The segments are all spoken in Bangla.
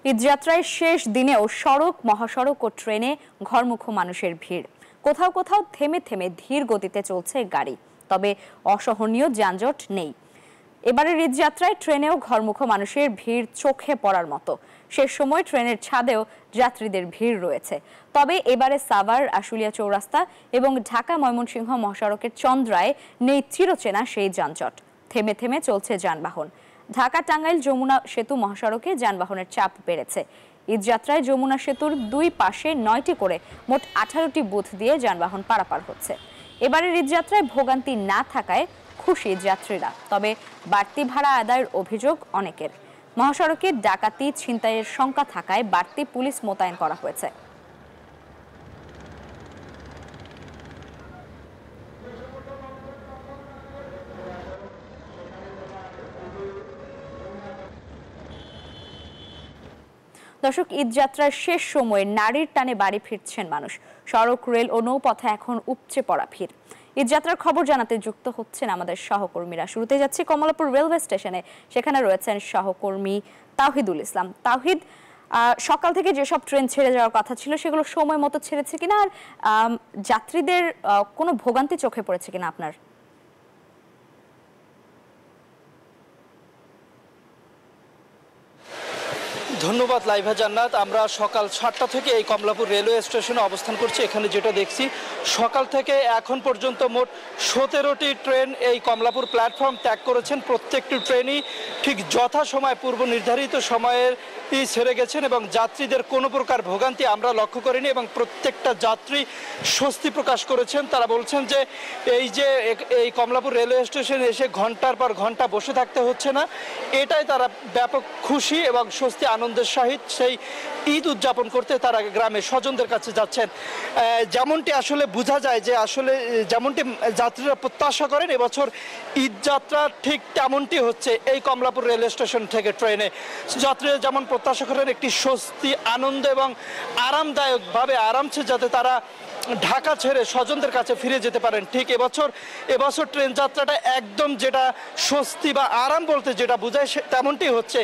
ঈদযাত্রায় শেষ দিনেও সড়ক, মহাসড়ক ও ট্রেনে ঘরমুখো মানুষের ভিড়। কোথাও কোথাও থেমে থেমে ধীর গতিতে চলছে গাড়ি, তবে অসহনীয় যানজট নেই। এবারের ঈদযাত্রায় ট্রেনেও ঘরমুখো মানুষের ভিড় চোখে পড়ার মতো। শেষ সময় ট্রেনের ছাদেও যাত্রীদের ভিড় রয়েছে। তবে এবারে সাভার, আশুলিয়া চৌরাস্তা এবং ঢাকা ময়মনসিংহ মহাসড়কের চন্দ্রায় নেই চিরচেনা সেই যানজট। থেমে থেমে চলছে যানবাহন। ঢাকা টাঙ্গাইল যমুনা সেতু মহাসড়কে যানবাহনের চাপ বেড়েছে। ঈদযাত্রায় যমুনা সেতুর দুই পাশে 9টি করে মোট 18টি বুথ দিয়ে যানবাহন পারাপার হচ্ছে। এবারের ঈদযাত্রায় ভোগান্তি না থাকায় খুশি যাত্রীরা, তবে বাড়তি ভাড়া আদায়ের অভিযোগ অনেকের। মহাসড়কে ডাকাতি, ছিনতাইয়ের শঙ্কা থাকায় বাড়তি পুলিশ মোতায়েন করা হয়েছে। দর্শক, ঈদযাত্রার শেষ সময়ে নারীর টানে বাড়ি ফিরছেন মানুষ। সড়ক, রেল ও নৌপথে এখন উপচে পড়া ভিড়। ঈদযাত্রার খবর জানাতে যুক্ত হচ্ছেন আমাদের সহকর্মীরা। শুরুতে যাচ্ছি কমলাপুর রেলওয়ে স্টেশনে, সেখানে রয়েছেন সহকর্মী তাওহিদুল ইসলাম। তাওহিদ, সকাল থেকে যেসব ট্রেন ছেড়ে যাওয়ার কথা ছিল সেগুলো সময় মতো ছেড়েছে কিনা, আর যাত্রীদের কোনো ভোগান্তি চোখে পড়েছে কিনা আপনার? ধন্যবাদ লাইভা জান্নাত। আমরা সকাল 7টা থেকে এই কমলাপুর রেলওয়ে স্টেশনে অবস্থান করছি। এখানে যেটা দেখছি, সকাল থেকে এখন পর্যন্ত মোট 17টি ট্রেন এই কমলাপুর প্ল্যাটফর্ম ত্যাগ করেছেন। প্রত্যেকটি ট্রেনই ঠিক যথাসময় পূর্ব নির্ধারিত সময়ের ছেড়ে গেছেন এবং যাত্রীদের কোনো প্রকার ভোগান্তি আমরা লক্ষ্য করিনি এবং প্রত্যেকটা যাত্রী স্বস্তি প্রকাশ করেছেন। তারা বলছেন যে এই কমলাপুর রেলওয়ে স্টেশনে এসে ঘন্টার পর ঘন্টা বসে থাকতে হচ্ছে না, এটাই তারা ব্যাপক খুশি এবং স্বস্তি আনন্দের সহিত সেই ঈদ উদযাপন করতে তারা গ্রামে স্বজনদের কাছে যাচ্ছেন। যেমনটি আসলে বোঝা যায় যে আসলে যেমনটি যাত্রীরা প্রত্যাশা করেন এবছর ঈদযাত্রা ঠিক তেমনটি হচ্ছে এই কমলাপুর রেলওয়ে স্টেশন থেকে ট্রেনে। যাত্রীরা যেমন প্রত্যাশা করেন একটি স্বস্তি, আনন্দ এবং আরামদায়কভাবে আরামসে যাতে তারা ঢাকা ছেড়ে স্বজনদের কাছে ফিরে যেতে পারেন, ঠিক এবছর ট্রেন যাত্রাটা একদম যেটা স্বস্তি বা আরাম বলতে যেটা বোঝায় তেমনটি হচ্ছে।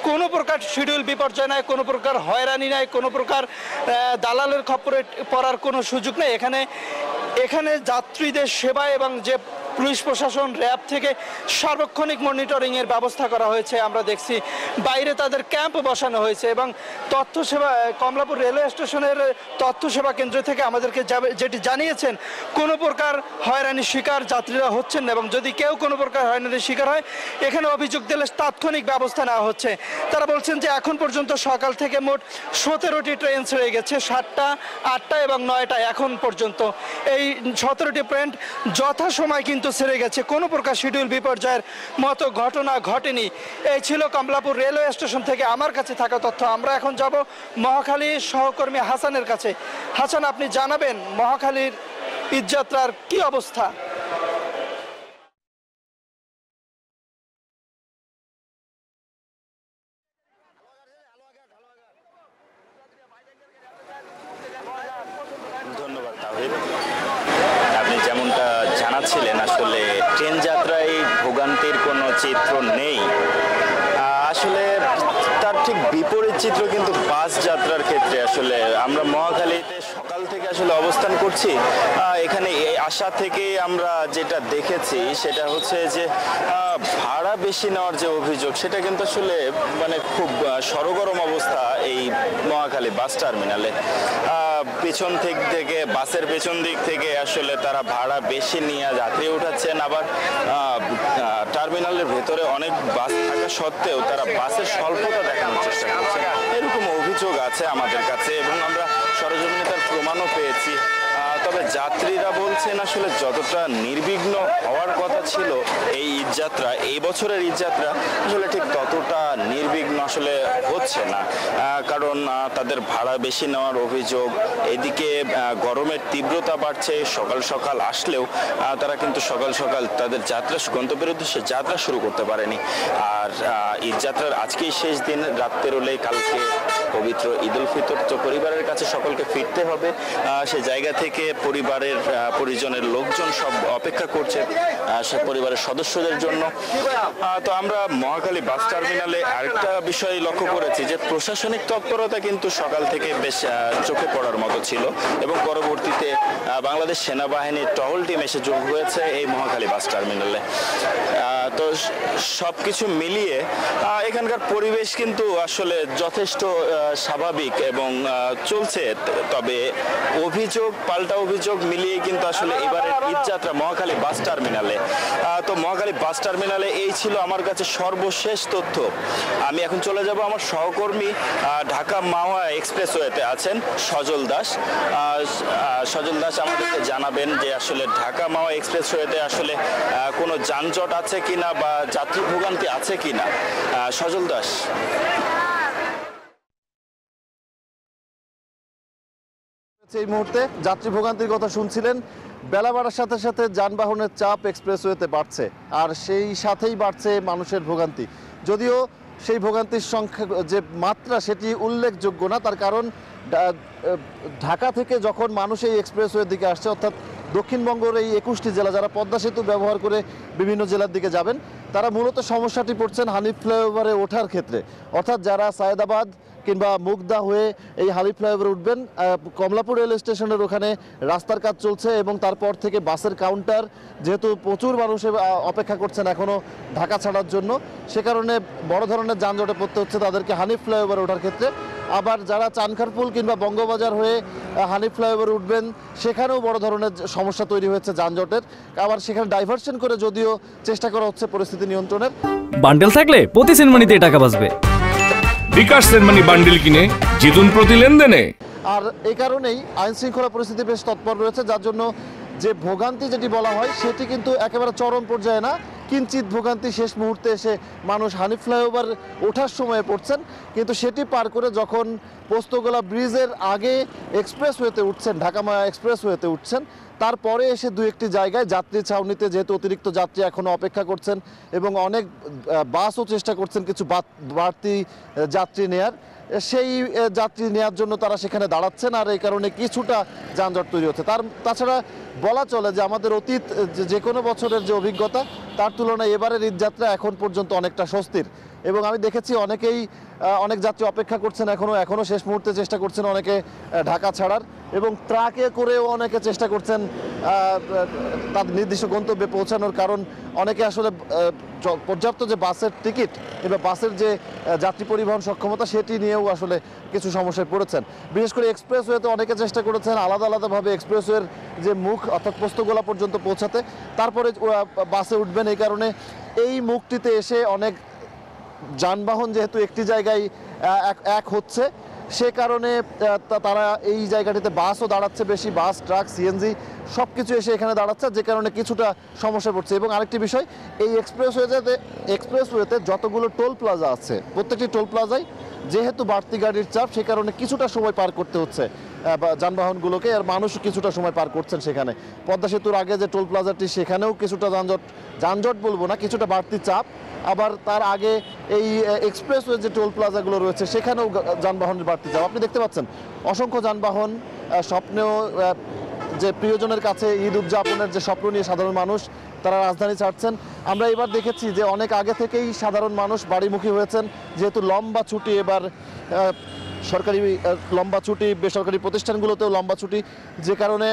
কোনো প্রকার শিডিউল বিপর্যয় নাই, কোনো প্রকার হয়রানি নাই, কোনো প্রকার দালালের খপ্পরে পড়ার কোনো সুযোগ নেই। এখানে যাত্রীদের সেবা এবং যে পুলিশ প্রশাসন, র্যাব থেকে সার্বক্ষণিক মনিটরিংয়ের ব্যবস্থা করা হয়েছে। আমরা দেখছি বাইরে তাদের ক্যাম্প বসানো হয়েছে এবং তথ্য সেবা কমলাপুর রেলওয়ে স্টেশনের তথ্য সেবা কেন্দ্র থেকে আমাদেরকে যেটি জানিয়েছেন, কোনো প্রকার হয়রানির শিকার যাত্রীরা হচ্ছেন না এবং যদি কেউ কোনো প্রকার হয়রানির শিকার হয় এখানে অভিযোগ দিলে তাৎক্ষণিক ব্যবস্থা নেওয়া হচ্ছে। তারা বলছেন যে এখন পর্যন্ত সকাল থেকে মোট 17টি ট্রেন ছেড়ে গেছে, 7টা, 8টা এবং 9টা এখন পর্যন্ত। এই 17টি ট্রেন যথাসময় কিন্তু ছেড়ে গেছে, কোনো প্রকার শিডিউল বিপর্যয়ের মতো ঘটনা ঘটেনি। এই ছিল কমলাপুর রেলওয়ে স্টেশন থেকে আমার কাছে থাকা তথ্য। আমরা এখন যাব মহাখালীর সহকর্মী হাসানের কাছে। হাসান, আপনি জানাবেন মহাখালীর ঈদযাত্রার কি অবস্থা? ধন্যবাদ তাওহিদ। আপনি যেমনটা জানাচ্ছিলেন, আসলে ট্রেন যাত্রায় ভোগান্তির কোনো চিত্র নেই। আসলে তার ঠিক বিপরীত চিত্র কিন্তু বাস যাত্রার ক্ষেত্রে। আসলে আমরা মহাখালীতে সকাল থেকে আসলে অবস্থান করছি। এখানে আসা থেকে আমরা যেটা দেখেছি সেটা হচ্ছে যে ভাড়া বেশি নেওয়ার যে অভিযোগ, সেটা কিন্তু আসলে খুব সরগরম অবস্থা এই মহাখালী বাস টার্মিনালে। পেছন থেকে বাসের পেছন দিক থেকে আসলে তারা ভাড়া বেশি নিয়ে যাত্রী উঠাচ্ছেন, আবার টার্মিনালের ভেতরে অনেক বাস থাকা সত্ত্বেও তারা বাসের স্বল্পতা দেখানোর চেষ্টা করছে, এরকম অভিযোগ আছে আমাদের কাছে এবং আমরা সরেজমিনে তার প্রমাণও পেয়েছি। তবে যাত্রীরা বলছেন আসলে যতটা নির্বিঘ্ন হওয়ার কথা ছিল এই ঈদযাত্রা, এই বছরের ঈদযাত্রা আসলে ঠিক ততটা নির্বিঘ্ন আসলে হচ্ছে না, কারণ তাদের ভাড়া বেশি নেওয়ার অভিযোগ। এদিকে গরমের তীব্রতা বাড়ছে, সকাল সকাল আসলেও তারা কিন্তু সকাল সকাল তাদের গন্তব্যের উদ্দেশ্যে যাত্রা শুরু করতে পারেনি। আর ঈদযাত্রার আজকেই শেষ দিন, রাত পেরোলেই কালকে পবিত্র ঈদ উল ফিতর, তো পরিবারের কাছে সকলকে ফিরতে হবে। সে জায়গা থেকে পরিবারের পরিজনের লোকজন সব অপেক্ষা করছে পরিবারের সদস্যদের জন্য। তো আমরা মহাখালী বাস টার্মিনালে আরেকটা বিষয় লক্ষ্য করেছি যে প্রশাসনিক তৎপরতা কিন্তু সকাল থেকে বেশ চোখে পড়ার মতো ছিল এবং পরবর্তীতে বাংলাদেশ সেনাবাহিনীর টহল টিম এসে যোগ হয়েছে এই মহাখালী বাস টার্মিনালে। তো সবকিছু মিলিয়ে এখানকার পরিবেশ কিন্তু আসলে যথেষ্ট স্বাভাবিক এবং চলছে। তবে অভিযোগ পাল্টা অভিযোগ মিলিয়ে কিন্তু আসলে এবারের ঈদযাত্রা মহাখালী বাস টার্মিনালে, তো মহাখালী বাস টার্মিনালে এই ছিল আমার কাছে সর্বশেষ তথ্য। আমি এখন চলে যাব আমার সহকর্মী ঢাকা মাওয়া এক্সপ্রেসওয়েতে আছেন সজল দাস। সজল দাস আমাদেরকে জানাবেন যে আসলে ঢাকা মাওয়া এক্সপ্রেসওয়েতে আসলে কোনো যানজট আছে কিনা বা যাত্রী ভোগান্তি আছে কিনা। সজল দাস। এই মুহূর্তে যাত্রী ভোগান্তির কথা শুনছিলেন। বেলা বাড়ার সাথে সাথে যানবাহনের চাপ এক্সপ্রেসওয়েতে বাড়ছে, আর সেই সাথেই বাড়ছে মানুষের ভোগান্তি। যদিও সেই ভোগান্তির সংখ্যা যে মাত্রা সেটি উল্লেখযোগ্য না, তার কারণ ঢাকা থেকে যখন মানুষ এই এক্সপ্রেসওয়ের দিকে আসছে, অর্থাৎ দক্ষিণবঙ্গের এই 21টি জেলা যারা পদ্মা সেতু ব্যবহার করে বিভিন্ন জেলার দিকে যাবেন, তারা মূলত সমস্যাটি পড়ছেন হানিফ ফ্লাইওভারে ওঠার ক্ষেত্রে। অর্থাৎ যারা সায়েদাবাদ কিংবা মুগদা হয়ে এই হানিফ ফ্লাইওভারে উঠবেন, কমলাপুর রেল স্টেশনের ওখানে রাস্তার কাজ চলছে এবং তারপর থেকে বাসের কাউন্টার, যেহেতু প্রচুর মানুষ অপেক্ষা করছেন এখনও ঢাকা ছাড়ার জন্য, সে কারণে বড় ধরনের যানজটে পড়তে হচ্ছে তাদেরকে হানিফ ফ্লাইওভারে ওঠার ক্ষেত্রে। আবার যারা চানখারপুল কিংবা বঙ্গবাজার হয়ে হানিফ ফ্লাইওভারে উঠবেন, সেখানেও বড় ধরনের সমস্যা তৈরি হয়েছে যানজটের। আবার সেখানে ডাইভারশন করে যদিও চেষ্টা করা হচ্ছে পরিস্থিতি নিয়ন্ত্রণের। বান্ডেল থাকলে প্রতি সেনমানিতে টাকা বাঁচবে। বিকাশ সেনমানি বান্ডেল কিনে জিতুন প্রতি লেনদেনে। আর এই কারণেই আইন শৃঙ্খলা পরিস্থিতি বেশ তৎপর রয়েছে, যার জন্য যে ভোগান্তি যেটি বলা হয় সেটি কিন্তু একেবারে চরম পর্যায়ে না, কিঞ্চিত ভোগান্তি শেষ মুহূর্তে এসে মানুষ হানিফ ফ্লাইওভার ওঠার সময় পড়ছেন। কিন্তু সেটি পার করে যখন পোস্তগোলা ব্রিজের আগে এক্সপ্রেসওয়েতে উঠছেন, ঢাকা মায়া এক্সপ্রেসওয়েতে উঠছেন, তারপরে এসে দু একটি জায়গায় যাত্রী ছাউনিতে যেহেতু অতিরিক্ত যাত্রী এখনও অপেক্ষা করছেন এবং অনেক বাসও চেষ্টা করছেন কিছু বাড়তি যাত্রী নেয়ার, সেই যাত্রী নেওয়ার জন্য তারা সেখানে দাঁড়াচ্ছেন, আর এই কারণে কিছুটা যানজট তৈরি হচ্ছে। তাছাড়া বলা চলে যে আমাদের অতীত যে কোনো বছরের যে অভিজ্ঞতা, তার তুলনায় এবারের ঈদযাত্রা এখন পর্যন্ত অনেকটা স্বস্তির। এবং আমি দেখেছি অনেক যাত্রী অপেক্ষা করছেন এখনও শেষ মুহূর্তে চেষ্টা করছেন অনেকে ঢাকা ছাড়ার, এবং ট্রাকে করেও অনেকে চেষ্টা করছেন তাদের নির্দিষ্ট গন্তব্যে পৌঁছানোর। কারণ অনেকে আসলে পর্যাপ্ত যে বাসের টিকিট কিংবা বাসের যে যাত্রী পরিবহন সক্ষমতা সেটি নিয়েও আসলে কিছু সমস্যায় পড়েছেন। বিশেষ করে এক্সপ্রেসওয়েতে অনেকে চেষ্টা করেছেন আলাদাভাবে এক্সপ্রেসওয়ের যে মুখ অর্থাৎ পোস্তগোলা পর্যন্ত পৌঁছাতে, তারপরে বাসে উঠবেন। এই কারণে এই মুখটিতে এসে অনেক যানবাহন যেহেতু একটি জায়গায় এক হচ্ছে, সে কারণে তারা এই জায়গাটিতে বাসও দাঁড়াচ্ছে বেশি, বাস, ট্রাক, সিএনজি সব কিছু এসে এখানে দাঁড়াচ্ছে, যে কারণে কিছুটা সমস্যা পড়ছে। এবং আরেকটি বিষয়, এই এক্সপ্রেসওয়েতে যতগুলো টোল প্লাজা আছে, প্রত্যেকটি টোল প্লাজায় যেহেতু বাড়তি গাড়ির চাপ, সে কারণে কিছুটা সময় পার করতে হচ্ছে যানবাহনগুলোকে, আর মানুষ কিছুটা সময় পার করছেন সেখানে। পদ্মা সেতুর আগে যে টোল প্লাজাটি, সেখানেও কিছুটা যানজট বলবো না, কিছুটা বাড়তি চাপ। আবার তার আগে এই এক্সপ্রেসওয়ে যে টোল প্লাজাগুলো রয়েছে, সেখানেও যানবাহনের বাড়তি চাপ। আপনি দেখতে পাচ্ছেন অসংখ্য যানবাহন, স্বপ্নেও যে প্রিয়জনের কাছে ঈদ উদযাপনের যে স্বপ্ন নিয়ে সাধারণ মানুষ তারা রাজধানী ছাড়ছেন। আমরা এবার দেখেছি যে অনেক আগে থেকেই সাধারণ মানুষ বাড়িমুখী হয়েছেন, যেহেতু লম্বা ছুটি, এবার সরকারি লম্বা ছুটি, বেসরকারি প্রতিষ্ঠানগুলোতেও লম্বা ছুটি, যে কারণে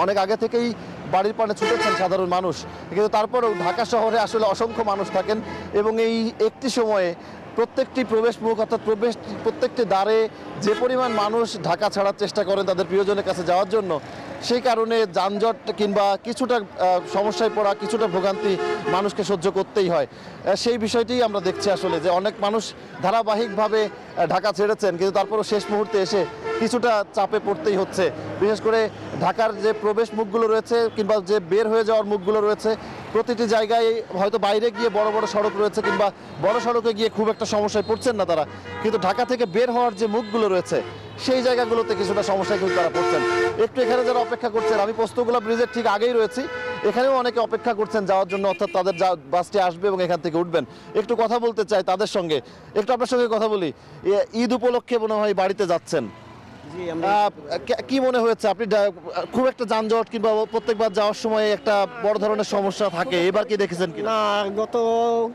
অনেক আগে থেকেই বাড়ির পানে ছুটেছেন সাধারণ মানুষ। কিন্তু তারপরেও ঢাকা শহরে আসলে অসংখ্য মানুষ থাকেন, এবং এই একটি সময়ে প্রত্যেকটি প্রবেশ মুখ অর্থাৎ প্রত্যেকটি দ্বারে যে পরিমাণ মানুষ ঢাকা ছাড়ার চেষ্টা করেন তাদের প্রিয়জনের কাছে যাওয়ার জন্য, সেই কারণে যানজট কিংবা কিছুটা সমস্যায় পড়া, কিছুটা ভোগান্তি মানুষকে সহ্য করতেই হয়। সেই বিষয়টি আমরা দেখছি আসলে, যে অনেক মানুষ ধারাবাহিকভাবে ঢাকা ছেড়েছেন, কিন্তু তারপরও শেষ মুহূর্তে এসে কিছুটা চাপে পড়তেই হচ্ছে। বিশেষ করে ঢাকার যে প্রবেশ মুখগুলো রয়েছে কিংবা যে বের হয়ে যাওয়ার মুখগুলো রয়েছে, প্রতিটি জায়গায় হয়তো বাইরে গিয়ে বড় বড় সড়ক রয়েছে কিংবা বড় সড়কে গিয়ে খুব একটা সমস্যায় পড়ছেন না তারা, কিন্তু ঢাকা থেকে বের হওয়ার যে মুখগুলো রয়েছে সেই জায়গাগুলোতে কিছুটা সমস্যায় কিন্তু তারা পড়ছেন। একটু এখানে যারা অপেক্ষা করছেন, আমি পোস্তগোলা ব্রিজের ঠিক আগেই রয়েছি, এখানেও অনেকে অপেক্ষা করছেন যাওয়ার জন্য, অর্থাৎ তাদের বাসটি আসবে এবং এখান থেকে উঠবেন। একটু কথা বলতে চাই তাদের সঙ্গে, একটু আপনার সঙ্গে কথা বলি। ঈদ উপলক্ষে মনে হয় বাড়িতে যাচ্ছেন, কি মনে হয়েছে আপনি খুব একটা যানজট কিংবা প্রত্যেকবার যাওয়ার সময় একটা বড় ধরনের সমস্যা থাকে, এবার কি দেখেছেন কি না? গত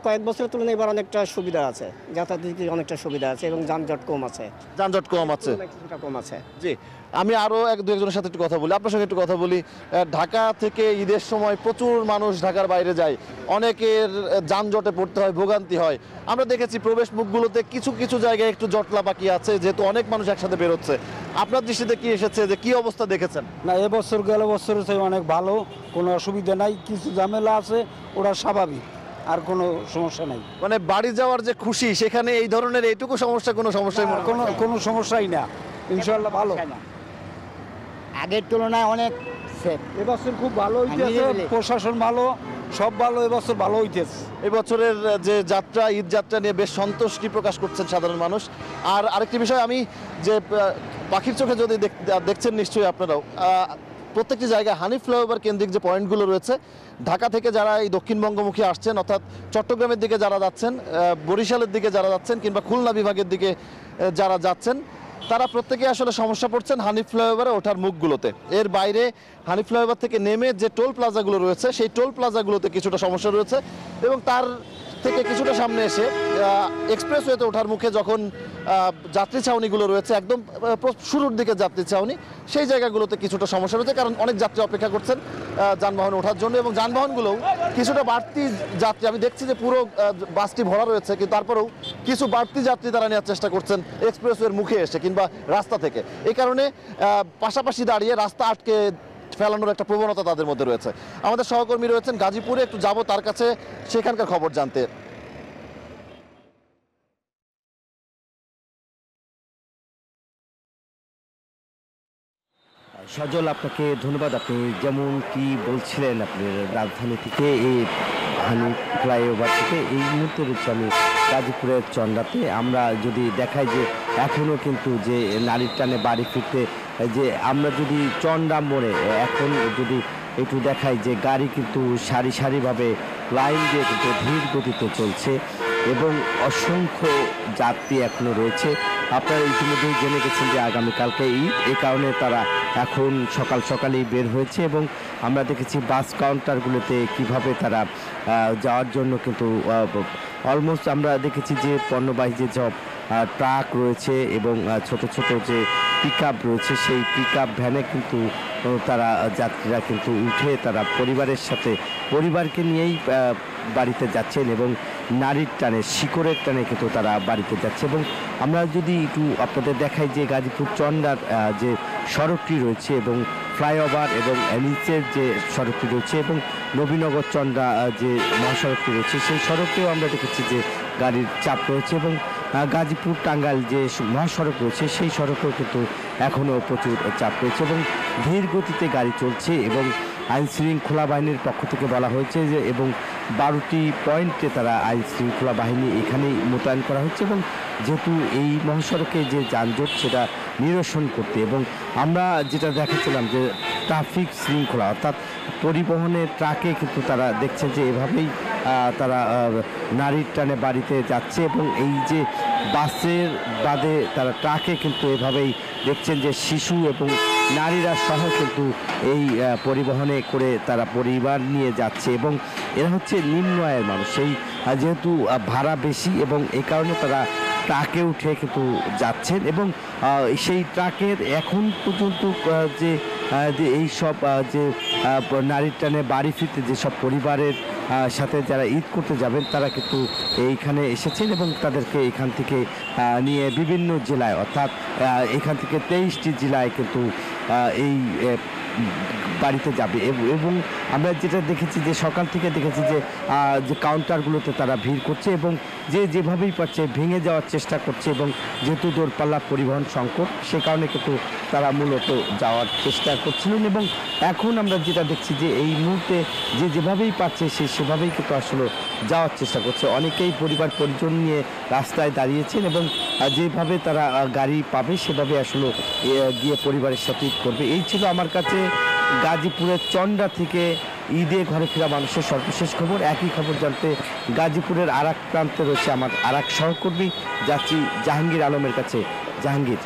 কয়েক বছরের তুলনায় এবার অনেকটা সুবিধা আছে, যাতায়াতের অনেকটা সুবিধা আছে এবং যানজট কম আছে। যানজট কম আছে, কিছুটা কম আছে। জি। আমি আরো দু একজনের সাথে একটু কথা বলি, আপনার সঙ্গে একটু কথা বলি। ঢাকা থেকে ঈদের সময় প্রচুর মানুষ ঢাকার বাইরে যায়, অনেকের যানজটে পড়তে হয়, ভোগান্তি হয়। আমরা দেখেছি প্রবেশ মুখগুলোতে কিছু কিছু জায়গায় একটু জটলা বাকি আছে, যেহেতু অনেক মানুষ একসাথে বেরোচ্ছে। আপনার দৃষ্টিতে কি এসেছে, যে কি অবস্থা দেখেছেন? না, এবছর গেল বছরের চেয়ে অনেক ভালো, কোনো অসুবিধা নাই। কিছু ঝামেলা আছে, ওরা স্বাভাবিক, আর কোনো সমস্যা নাই। মানে বাড়ি যাওয়ার যে খুশি, সেখানে এই ধরনের এইটুকু সমস্যা কোনো সমস্যাই কোনো সমস্যাই না, ইনশাল্লাহ ভালো। আগের তুলনায় অনেক সেফ। এবছর খুব ভালো হইতেছে, প্রশাসন ভালো, সব ভালো, এবছর ভালো হইতেছে। এবছরের যে যাত্রা, ঈদ যাত্রা নিয়ে বেশ সন্তুষ্টি প্রকাশ করছেন সাধারণ মানুষ। আর আরেকটি বিষয়, আমি যে পাখির চোখে যদি দেখছেন নিশ্চয়ই আপনারাও, প্রত্যেকটি জায়গায় হানিফ ফ্লাইওভার কেন্দ্রিক যে পয়েন্টগুলো রয়েছে, ঢাকা থেকে যারা এই দক্ষিণবঙ্গমুখী আসছেন, অর্থাৎ চট্টগ্রামের দিকে যারা যাচ্ছেন, বরিশালের দিকে যারা যাচ্ছেন, কিংবা খুলনা বিভাগের দিকে যারা যাচ্ছেন, তারা প্রত্যেকে আসলে সমস্যা পড়ছেন হানিফ ফ্লাইওভারে ওঠার মুখগুলোতে। এর বাইরে হানিফ ফ্লাইওভার থেকে নেমে যে টোল প্লাজাগুলো রয়েছে, সেই টোল প্লাজাগুলোতে কিছুটা সমস্যা রয়েছে, এবং তার থেকে কিছুটা সামনে এসে এক্সপ্রেসওয়েতে ওঠার মুখে যখন যাত্রী ছাউনিগুলো রয়েছে, একদম শুরুর দিকে যাত্রী ছাউনি, সেই জায়গাগুলোতে কিছুটা সমস্যা রয়েছে, কারণ অনেক যাত্রী অপেক্ষা করছেন যানবাহন ওঠার জন্য, এবং যানবাহনগুলোও কিছুটা বাড়তি যাত্রী, আমি দেখছি যে পুরো বাসটি ভরা রয়েছে, কিন্তু তারপরেও কিছু বাড়তি যাত্রী তারা নেওয়ার চেষ্টা করছেন এক্সপ্রেসওয়ের মুখে এসে কিংবা রাস্তা থেকে। এই কারণে পাশাপাশি দাঁড়িয়ে রাস্তা আটকে ফেলানোর একটা প্রবণতা তাদের মধ্যে রয়েছে। আমাদের সহকর্মী রয়েছেন গাজীপুরে, একটু যাব তার কাছে সেখানকার খবর জানতে। সজল, আপনাকে ধন্যবাদ। আপনি যেমন কি বলছিলেন, আপনি রাজধানী থেকে এই হানিফ ফ্লাইওভার থেকে এই মুহূর্তে রয়েছে আমি গাজীপুরের চন্ডাতে। আমরা যদি দেখাই যে এখনও কিন্তু যে নারীর টানে বাড়ি ফিরতে, যে আমরা যদি চন্ডা মোড়ে এখন যদি একটু দেখাই যে গাড়ি কিন্তু সারি সারিভাবে লাইন দিয়ে কিন্তু ধীর গতিতে চলছে, এবং অসংখ্য যাত্রী এখনও রয়েছে। আপনারা ইতিমধ্যেই জেনে গেছেন যে আগামীকালকে ঈদ, এই কারণে তারা এখন সকাল সকালেই বের হয়েছে, এবং আমরা দেখেছি বাস কাউন্টারগুলোতে কিভাবে তারা যাওয়ার জন্য কিন্তু অলমোস্ট আমরা দেখেছি যে পণ্যবাহী যে সব ট্রাক রয়েছে এবং ছোট ছোট যে পিক আপ রয়েছে, সেই পিক আপ ভ্যানে কিন্তু তারা যাত্রীরা কিন্তু উঠে তারা পরিবারের সাথে, পরিবারকে নিয়েই বাড়িতে যাচ্ছেন, এবং নারীর টানে, শিকড়ের টানে কিন্তু তারা বাড়িতে যাচ্ছে। এবং আমরা যদি একটু আপনাদের দেখাই যে গাজীপুর চন্ডার যে সড়কটি রয়েছে, এবং ফ্লাইওভার এবং নিচের যে সড়কটি রয়েছে, এবং নবীনগর চন্ডা যে মহাসড়কটি রয়েছে, সেই সড়কেও আমরা দেখেছি যে গাড়ির চাপ রয়েছে, এবং গাজীপুর টাঙ্গাইল যে মহাসড়ক রয়েছে, সেই সড়কেও কিন্তু এখনও প্রচুর চাপ রয়েছে, এবং ধীর গতিতে গাড়ি চলছে। এবং আইন শৃঙ্খলা বাহিনীর পক্ষ থেকে বলা হয়েছে যে, এবং 12টি পয়েন্টে তারা আইন শৃঙ্খলা বাহিনী এখানেই মোতায়েন করা হচ্ছে, এবং যেহেতু এই মহাসড়কে যে যানজট সেটা নিরসন করতে, এবং আমরা যেটা দেখাচ্ছিলাম যে ট্রাফিক শৃঙ্খলা, অর্থাৎ পরিবহনের ট্রাকে কিন্তু তারা দেখছেন যে এভাবেই তারা নারীর টানে বাড়িতে যাচ্ছে, এবং এই যে বাসের বাদে তারা ট্রাকে কিন্তু এভাবেই দেখছেন যে শিশু এবং নারীরা সহ কিন্তু এই পরিবহনে করে তারা পরিবার নিয়ে যাচ্ছে, এবং এরা হচ্ছে নিম্ন আয়ের মানুষ, সেই যেহেতু ভাড়া বেশি, এবং এই কারণে তারা ট্রাকে উঠে কিন্তু যাচ্ছেন। এবং সেই ট্রাকের এখন পর্যন্ত যে এই সব যে নারীর টানে বাড়ি ফিরতে যেসব পরিবারের সাথে যারা ঈদ করতে যাবেন, তারা কিন্তু এইখানে এসেছেন, এবং তাদেরকে এখান থেকে নিয়ে বিভিন্ন জেলায়, অর্থাৎ এখান থেকে 23টি জেলায় কিন্তু এই বাড়িতে যাবে। এবং আমরা যেটা দেখেছি যে সকাল থেকে দেখেছি যে কাউন্টারগুলোতে তারা ভিড় করছে, এবং যে যেভাবেই পাচ্ছে ভেঙে যাওয়ার চেষ্টা করছে, এবং যেহেতু দূরপাল্লা পরিবহন সংকট, সে কারণে কিন্তু তারা মূলত যাওয়ার চেষ্টা করছিলেন। এবং এখন আমরা যেটা দেখছি যে এই মুহূর্তে যে যেভাবেই পাচ্ছে সে সেভাবেই কিন্তু আসলে যাওয়ার চেষ্টা করছে। অনেকেই পরিবার পরিজন নিয়ে রাস্তায় দাঁড়িয়েছেন, এবং যেভাবে তারা গাড়ি পাবে সেভাবে আসলে গিয়ে পরিবারের সাথে ঈদ করবে। এই ছিল আমার কাছে গাজীপুরের চন্ডা থেকে ঈদে ঘরে ফেরা মানুষের সর্বশেষ খবর। একই খবর জানতে গাজীপুরের আরেক প্রান্তে রয়েছে আমার আরেক সহকর্মী, যাচ্ছি জাহাঙ্গীর আলমের কাছে। জাহাঙ্গীর।